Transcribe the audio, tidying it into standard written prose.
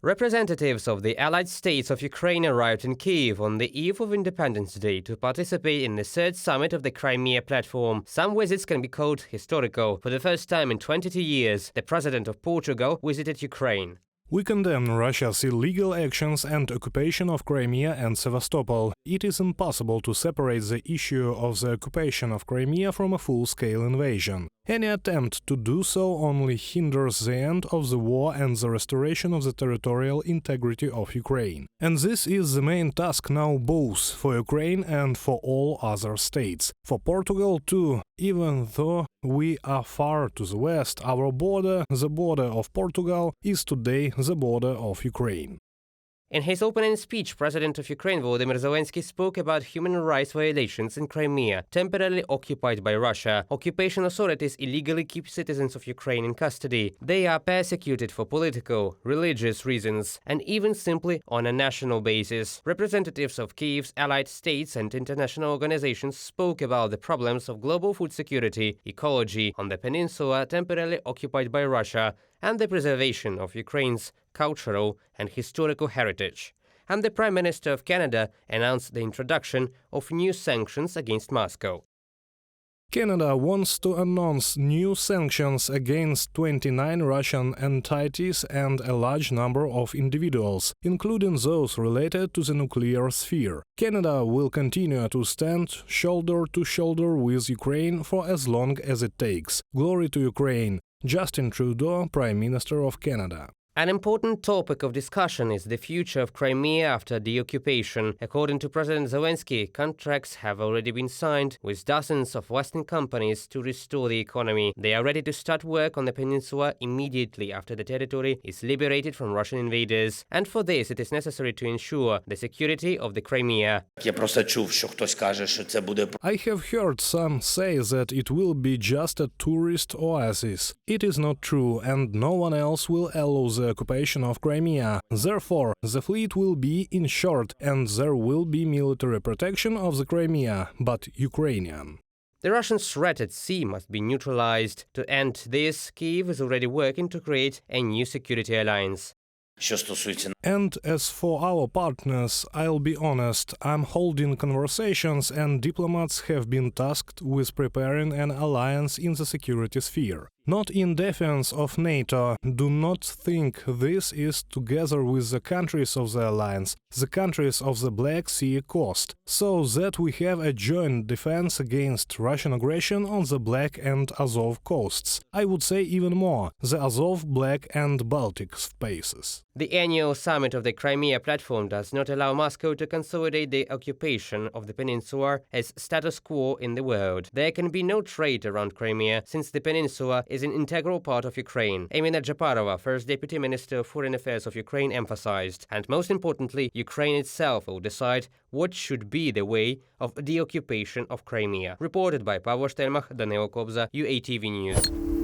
Representatives of the Allied states of Ukraine arrived in Kyiv on the eve of Independence Day to participate in the third summit of the Crimea platform. Some visits can be called historical. For the first time in 22 years, the president of Portugal visited Ukraine. We condemn Russia's illegal actions and occupation of Crimea and Sevastopol. It is impossible to separate the issue of the occupation of Crimea from a full-scale invasion. Any attempt to do so only hinders the end of the war and the restoration of the territorial integrity of Ukraine. And this is the main task now both for Ukraine and for all other states. For Portugal too, even though we are far to the west, our border, the border of Portugal, is today the border of Ukraine. In his opening speech, President of Ukraine Volodymyr Zelensky spoke about human rights violations in Crimea, temporarily occupied by Russia. Occupation authorities illegally keep citizens of Ukraine in custody. They are persecuted for political, religious reasons, and even simply on a national basis. Representatives of Kyiv's allied states and international organizations spoke about the problems of global food security, ecology on the peninsula temporarily occupied by Russia, and the preservation of Ukraine's cultural and historical heritage. And the Prime Minister of Canada announced the introduction of new sanctions against Moscow. Canada wants to announce new sanctions against 29 Russian entities and a large number of individuals, including those related to the nuclear sphere. Canada will continue to stand shoulder to shoulder with Ukraine for as long as it takes. Glory to Ukraine. Justin Trudeau, Prime Minister of Canada. An important topic of discussion is the future of Crimea after the occupation. According to President Zelensky, contracts have already been signed with dozens of Western companies to restore the economy. They are ready to start work on the peninsula immediately after the territory is liberated from Russian invaders. And for this, it is necessary to ensure the security of the Crimea. I have heard some say that it will be just a tourist oasis. It is not true, and no one else will allow the occupation of Crimea. Therefore, the fleet will be insured and there will be military protection of the Crimea, but Ukrainian. The Russian threat at sea must be neutralized. To end this, Kyiv is already working to create a new security alliance. And as for our partners, I'll be honest, I'm holding conversations and diplomats have been tasked with preparing an alliance in the security sphere. Not in defense of NATO, do not think this is together with the countries of the alliance, the countries of the Black Sea coast, so that we have a joint defense against Russian aggression on the Black and Azov coasts. I would say even more, the Azov, Black and Baltic spaces. The annual summit of the Crimea platform does not allow Moscow to consolidate the occupation of the peninsula as status quo in the world. There can be no trade around Crimea, since the peninsula is an integral part of Ukraine. Emina Japarova, First Deputy Minister of Foreign Affairs of Ukraine, emphasized. And most importantly, Ukraine itself will decide what should be the way of the occupation of Crimea. Reported by Pavlo Shtelmach, Danilo Kobza, UATV News.